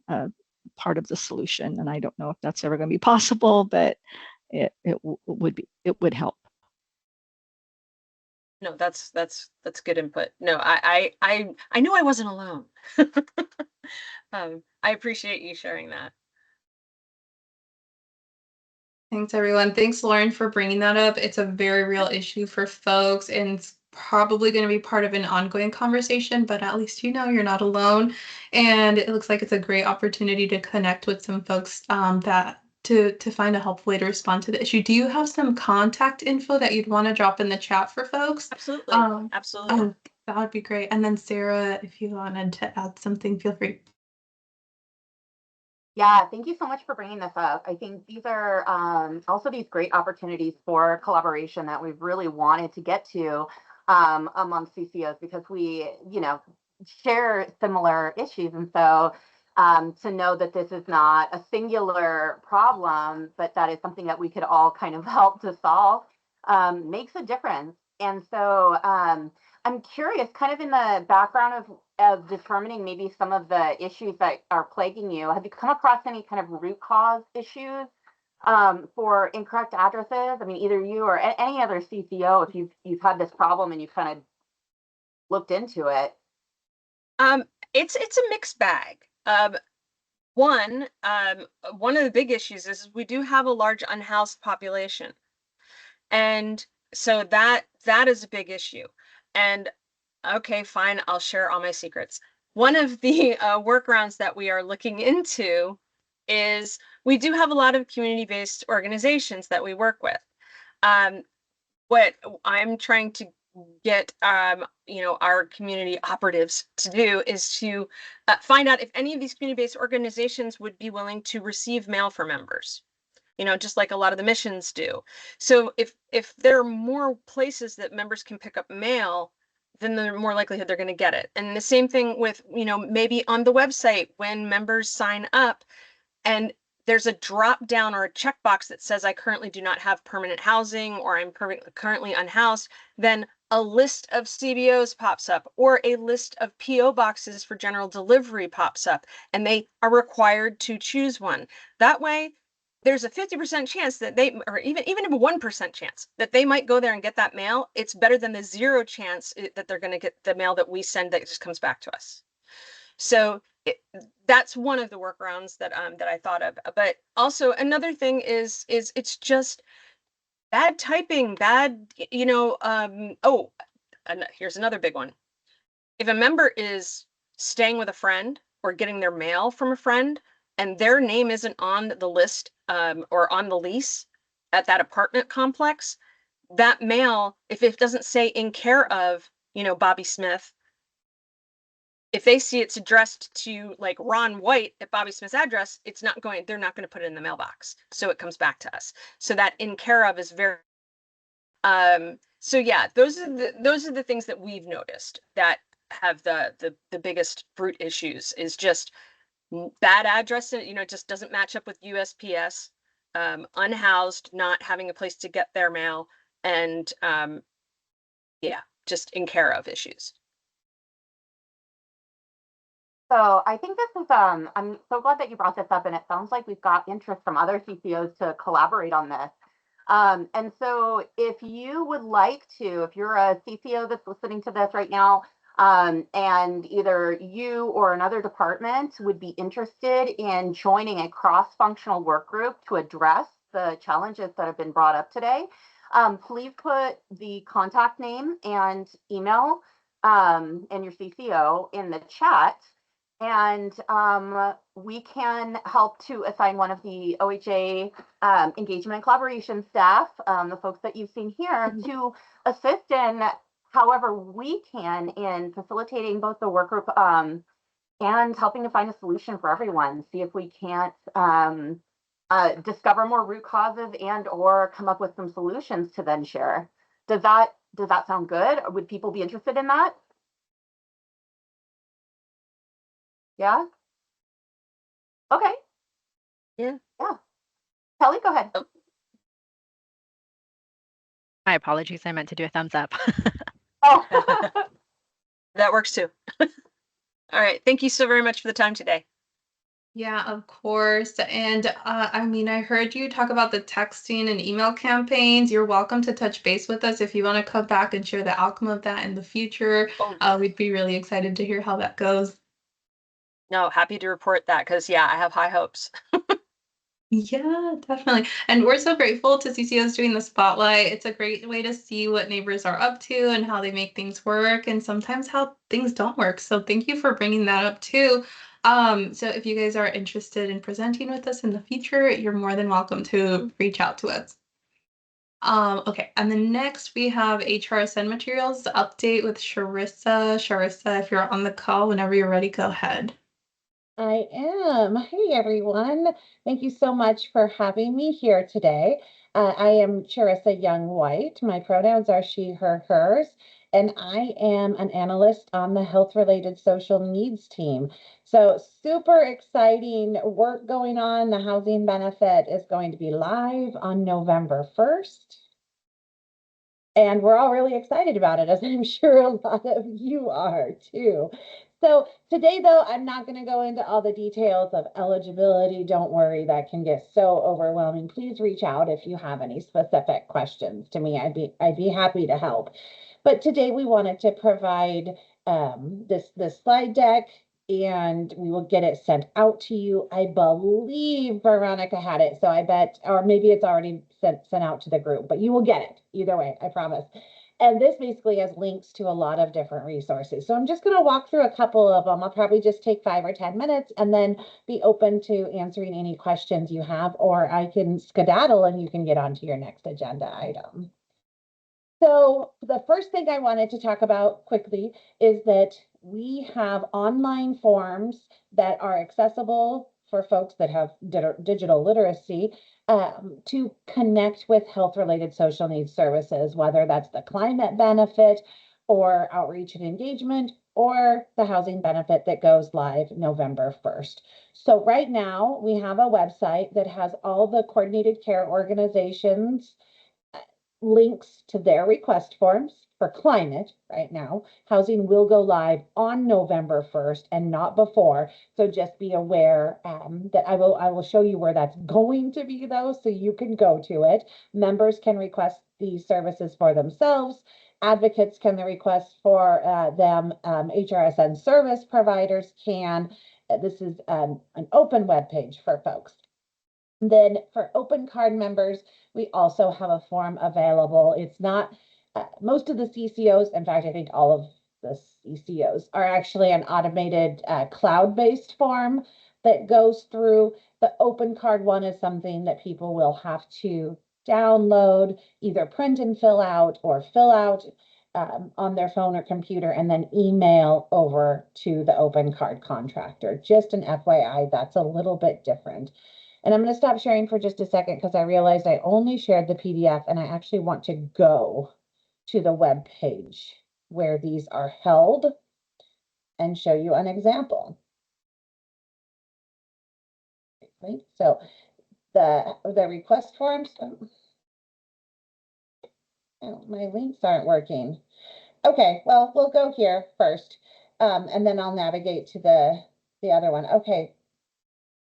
part of the solution, and I don't know if that's ever going to be possible, but it would help. No, that's good input. No, I knew I wasn't alone. I appreciate you sharing that. Thanks, everyone. Thanks, Lauren, for bringing that up. It's a very real issue for folks, and it's probably going to be part of an ongoing conversation, but at least you're not alone. And it looks like it's a great opportunity to connect with some folks that to find a helpful way to respond to the issue. Do you have some contact info that you'd want to drop in the chat for folks? Absolutely. Absolutely. Oh, that would be great. And then Sarah, if you wanted to add something, feel free. Yeah, thank you so much for bringing this up. I think these are also these great opportunities for collaboration that we've really wanted to get to among CCOs, because we, share similar issues. And so to know that this is not a singular problem, but that is something that we could all kind of help to solve makes a difference. And so I'm curious, kind of in the background of determining maybe some of the issues that are plaguing you, have you come across any kind of root cause issues for incorrect addresses? I mean, either you or any other CCO, if you've had this problem and you've kind of looked into it. It's a mixed bag. One of the big issues is we do have a large unhoused population, and so that is a big issue. And okay, fine, I'll share all my secrets. One of the workarounds that we are looking into is we do have a lot of community-based organizations that we work with. What I'm trying to get our community operatives to do is to find out if any of these community-based organizations would be willing to receive mail for members, just like a lot of the missions do. So if there are more places that members can pick up mail, then the more likelihood they're going to get it. And the same thing with, maybe on the website when members sign up and there's a drop down or a checkbox that says I currently do not have permanent housing or I'm currently unhoused, then a list of CBOs pops up or a list of PO boxes for general delivery pops up, and they are required to choose one. That way, there's a 50% chance that they, or even a 1% chance that they might go there and get that mail. It's better than the 0 chance that they're going to get the mail that we send that just comes back to us. So that's one of the workarounds that I thought of. But also another thing is it's just bad typing, bad, oh, and here's another big one. If a member is staying with a friend or getting their mail from a friend and their name isn't on the list or on the lease at that apartment complex, that mail, if it doesn't say in care of, Bobby Smith, if they see it's addressed to like Ron White at Bobby Smith's address, they're not going to put it in the mailbox. So it comes back to us. So that in care of is very, so yeah, those are the things that we've noticed that have the biggest root issues is just bad address, it just doesn't match up with USPS, unhoused, not having a place to get their mail, and yeah, just in care of issues. So I think this is, I'm so glad that you brought this up, and it sounds like we've got interest from other CCOs to collaborate on this. And so if you would like to, if you're a CCO that's listening to this right now, and either you or another department would be interested in joining a cross-functional work group to address the challenges that have been brought up today, please put the contact name and email and your CCO in the chat. And we can help to assign one of the OHA engagement and collaboration staff, the folks that you've seen here, to assist in however we can in facilitating both the work group and helping to find a solution for everyone. See if we can't discover more root causes and or come up with some solutions to then share. Does that sound good? Would people be interested in that? Yeah. Okay. Yeah. Kelly, go ahead. My apologies. I meant to do a thumbs up. Oh. That works too. All right. Thank you so very much for the time today. Yeah, of course. And I mean, I heard you talk about the texting and email campaigns. You're welcome to touch base with us if you want to come back and share the outcome of that in the future. We'd be really excited to hear how that goes. No, happy to report that because, yeah, I have high hopes. Yeah, definitely. And we're so grateful to CCOs doing the spotlight. It's a great way to see what neighbors are up to and how they make things work and sometimes how things don't work. So thank you for bringing that up too. So if you guys are interested in presenting with us in the future, you're more than welcome to reach out to us. Okay, and then next we have HRSN materials update with Sharissa. Sharissa, if you're on the call, whenever you're ready, go ahead. I am. Hey, everyone. Thank you so much for having me here today. I am Charissa Young White. My pronouns are she, her, hers, and I am an analyst on the health-related social needs team. So super exciting work going on. The housing benefit is going to be live on November 1st. And we're all really excited about it, as I'm sure a lot of you are too. So today, though, I'm not going to go into all the details of eligibility. Don't worry, that can get so overwhelming. Please reach out if you have any specific questions to me. I'd be happy to help. But today we wanted to provide this slide deck, and we will get it sent out to you. I believe Veronica had it, so I bet, or maybe it's already sent out to the group, but you will get it either way, I promise. And this basically has links to a lot of different resources. So I'm just going to walk through a couple of them. I'll probably just take 5 or 10 minutes and then be open to answering any questions you have, or I can skedaddle and you can get on to your next agenda item. So the first thing I wanted to talk about quickly is that we have online forms that are accessible for folks that have digital literacy to connect with health-related social needs services, whether that's the climate benefit or outreach and engagement or the housing benefit that goes live November 1st. So right now we have a website that has all the coordinated care organizations links to their request forms for climate right now. Housing will go live on November 1st and not before. So just be aware that I will show you where that's going to be though, so you can go to it. Members can request these services for themselves. Advocates can request for them. HRSN service providers can. This is an open web page for folks. Then for open card members, we also have a form available. It's not, most of the CCOs, in fact, I think all of the CCOs are actually an automated cloud-based form that goes through. The open card one is something that people will have to download, either print and fill out or fill out on their phone or computer and then email over to the open card contractor. Just an FYI, that's a little bit different. And I'm going to stop sharing for just a second because I realized I only shared the PDF and I actually want to go to the web page where these are held and show you an example. Right? So the request forms, oh, my links aren't working. Okay, well, we'll go here first and then I'll navigate to the other one. Okay.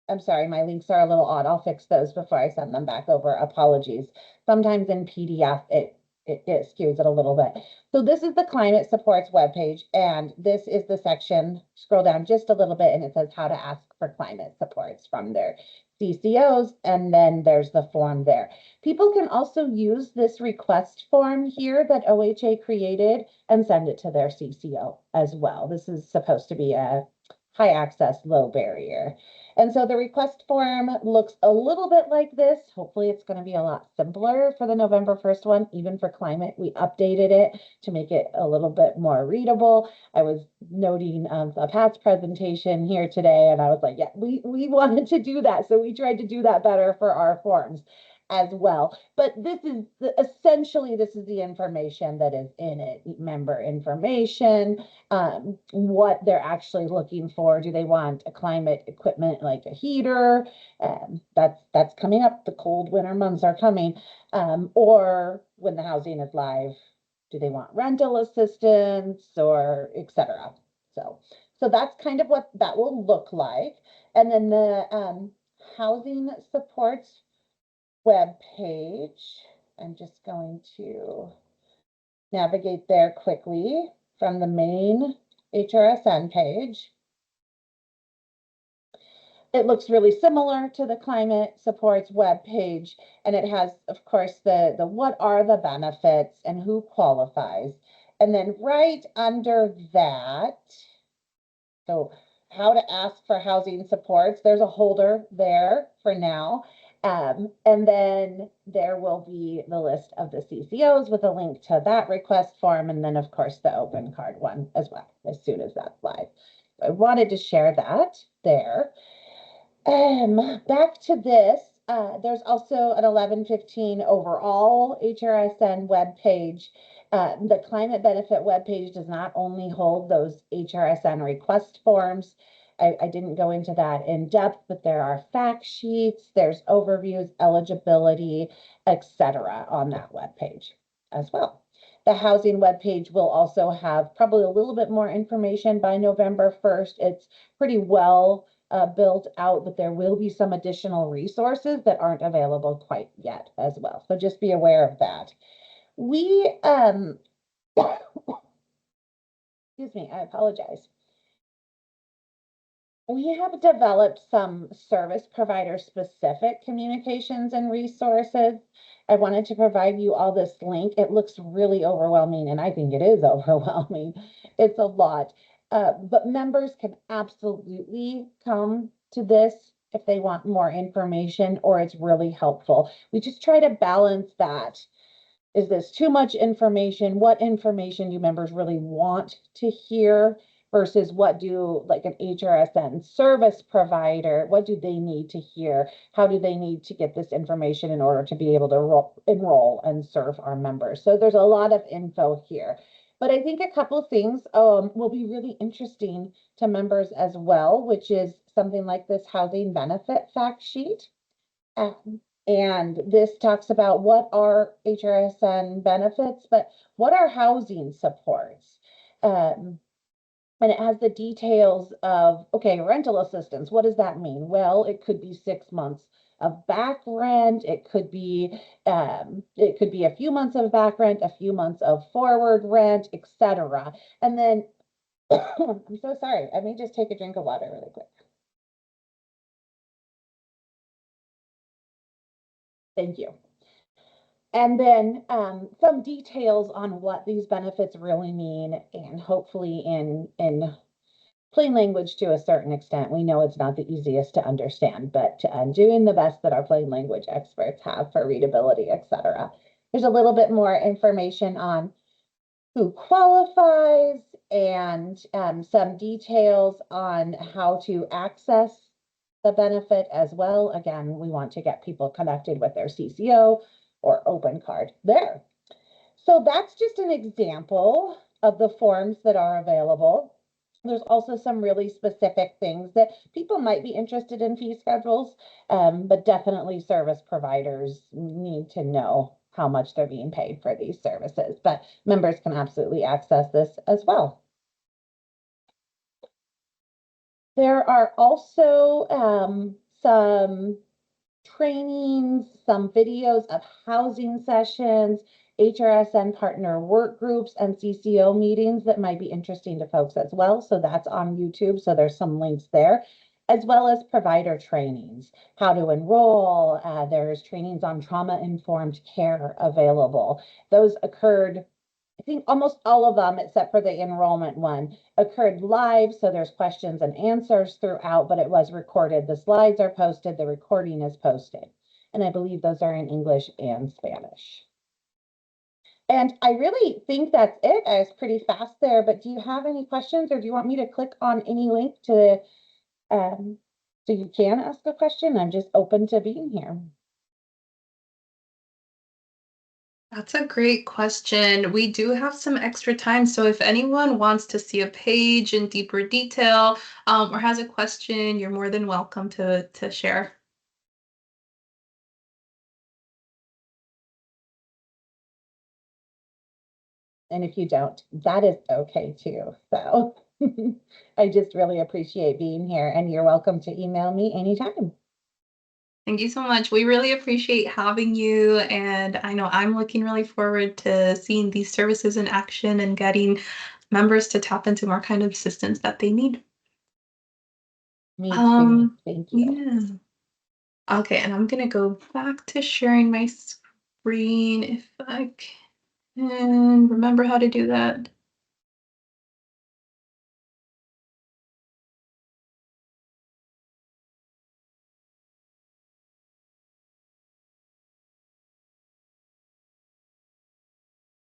I'm sorry, my links are a little odd. I'll fix those before I send them back over. Apologies. Sometimes in PDF, it skews it a little bit. So this is the climate supports webpage, and this is the section, scroll down just a little bit, and it says how to ask for climate supports from their CCOs, and then there's the form there. People can also use this request form here that OHA created and send it to their CCO as well. This is supposed to be a high access, low barrier. And so the request form looks a little bit like this. Hopefully it's going to be a lot simpler for the November 1st one. Even for climate, we updated it to make it a little bit more readable. I was noting Pat's presentation here today, and I was like, yeah, we wanted to do that. So we tried to do that better for our forms as well. But this is essentially, this is the information that is in it. Member information, what they're actually looking for. Do they want a climate equipment like a heater? That's coming up. The cold winter months are coming. Or when the housing is live, do they want rental assistance or etc. So that's kind of what that will look like. And then the housing supports web page. I'm just going to navigate there quickly from the main HRSN page. It looks really similar to the climate supports web page, and it has, of course, the what are the benefits and who qualifies. And then right under that, so how to ask for housing supports, there's a holder there for now. And then there will be the list of the CCOs with a link to that request form. And then of course the open card one as well, as soon as that's live. So I wanted to share that there. Back to this, there's also an 1115 overall HRSN web page. The climate benefit web page does not only hold those HRSN request forms. I didn't go into that in depth, but there are fact sheets, there's overviews, eligibility, etc. on that web page as well. The housing webpage will also have probably a little bit more information by November 1st. It's pretty well built out, but there will be some additional resources that aren't available quite yet as well. So just be aware of that. We, excuse me, I apologize. We have developed some service provider specific communications and resources. I wanted to provide you all this link. It looks really overwhelming, and I think it is overwhelming. It's a lot. But members can absolutely come to this if they want more information or it's really helpful. We just try to balance that. Is this too much information? What information do members really want to hear versus what do like an HRSN service provider, what do they need to hear? How do they need to get this information in order to be able to enroll and serve our members? So there's a lot of info here. But I think a couple things will be really interesting to members as well, which is something like this housing benefit fact sheet. And this talks about what are HRSN benefits, but what are housing supports? And it has the details of, okay, rental assistance. What does that mean? Well, it could be 6 months of back rent. It could be a few months of back rent, a few months of forward rent, etc. And then, I'm so sorry. I may just take a drink of water really quick. Thank you. And then some details on what these benefits really mean, and hopefully in plain language to a certain extent. We know it's not the easiest to understand, but doing the best that our plain language experts have for readability, etc. There's a little bit more information on who qualifies and some details on how to access the benefit as well. Again, we want to get people connected with their CCO or open card there. So that's just an example of the forms that are available. There's also some really specific things that people might be interested in fee schedules, but definitely service providers need to know how much they're being paid for these services, but members can absolutely access this as well. There are also some trainings, some videos of housing sessions, HRSN partner work groups, and CCO meetings that might be interesting to folks as well. So that's on YouTube. So there's some links there, as well as provider trainings, how to enroll. There's trainings on trauma-informed care available. Those occurred, I think almost all of them, except for the enrollment one, occurred live. So there's questions and answers throughout, but it was recorded. The slides are posted, the recording is posted. And I believe those are in English and Spanish. And I really think that's it. I was pretty fast there, but do you have any questions or do you want me to click on any link to, so you can ask a question? I'm just open to being here. That's a great question. We do have some extra time, so if anyone wants to see a page in deeper detail or has a question, you're more than welcome to share. And if you don't, that is okay too. So I just really appreciate being here, and you're welcome to email me anytime. Thank you so much. We really appreciate having you, and I know I'm looking really forward to seeing these services in action and getting members to tap into more kind of assistance that they need. Me too. Thank you. Yeah. Okay, and I'm gonna go back to sharing my screen if I can remember how to do that.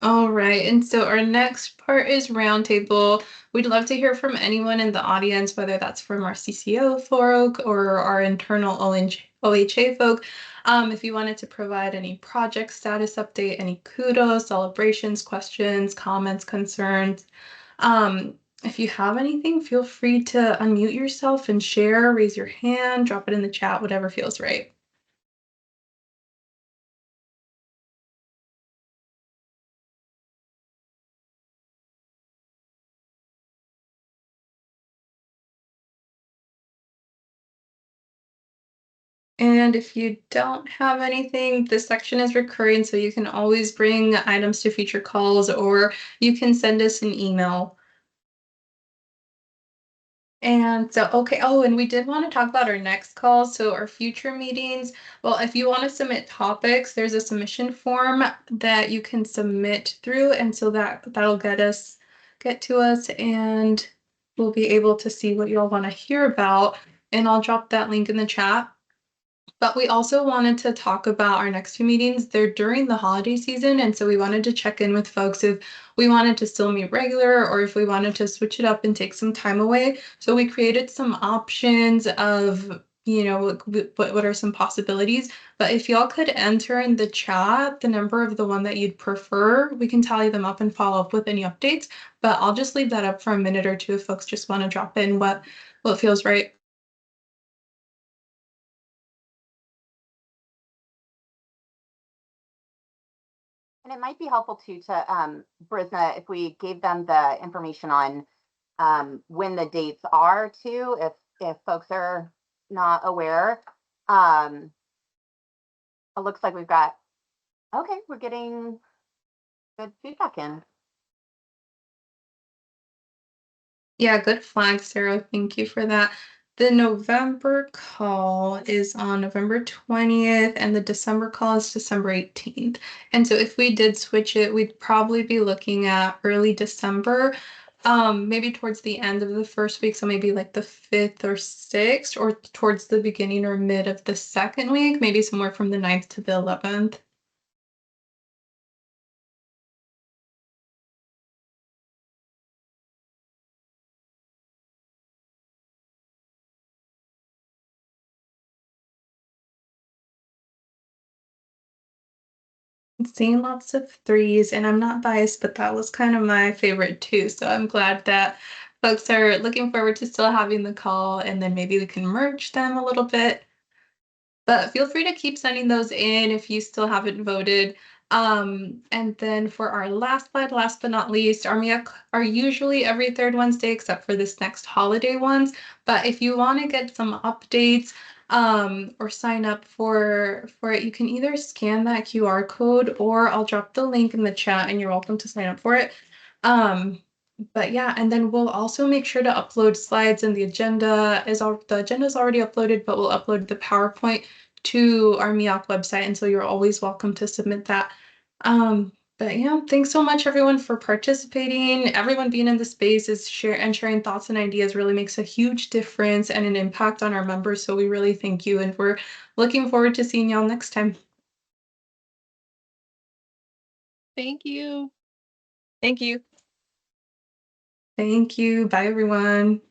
All right, and so our next part is roundtable. We'd love to hear from anyone in the audience, whether that's from our CCO folk or our internal OHA folk. If you wanted to provide any project status update, any kudos, celebrations, questions, comments, concerns. If you have anything, feel free to unmute yourself and share, raise your hand, drop it in the chat, whatever feels right. And if you don't have anything, this section is recurring, so you can always bring items to future calls, or you can send us an email. And so, okay, oh, and we did want to talk about our next call. So our future meetings, well, if you want to submit topics, there's a submission form that you can submit through. And so that'll get to us, and we'll be able to see what you all want to hear about. And I'll drop that link in the chat. But we also wanted to talk about our next two meetings. They're during the holiday season, and so we wanted to check in with folks if we wanted to still meet regular or if we wanted to switch it up and take some time away. So we created some options of, what are some possibilities. But if y'all could enter in the chat the number of the one that you'd prefer, we can tally them up and follow up with any updates. But I'll just leave that up for a minute or two if folks just want to drop in what feels right. And it might be helpful too to Brisna, if we gave them the information on when the dates are too, if folks are not aware. It looks like we're getting good feedback in. Yeah, good flag, Sarah. Thank you for that. The November call is on November 20th, and the December call is December 18th. And so if we did switch it, we'd probably be looking at early December, maybe towards the end of the first week, so maybe like the 5th or 6th, or towards the beginning or mid of the second week, maybe somewhere from the 9th to the 11th. Seeing lots of threes, and I'm not biased, but that was kind of my favorite too. So I'm glad that folks are looking forward to still having the call, and then maybe we can merge them a little bit. But feel free to keep sending those in if you still haven't voted. And then for our last slide, last but not least, our MEOC are usually every third Wednesday, except for this next holiday ones. But if you want to get some updates, or sign up for it, you can either scan that QR code, or I'll drop the link in the chat and you're welcome to sign up for it. But yeah, and then we'll also make sure to upload slides, and the agenda is already uploaded, but we'll upload the PowerPoint to our MEOC website, and so you're always welcome to submit that. But yeah, thanks so much everyone for participating. Everyone being in the space is sharing thoughts and ideas really makes a huge difference and an impact on our members. So we really thank you, and we're looking forward to seeing y'all next time. Thank you. Thank you. Thank you. Bye everyone.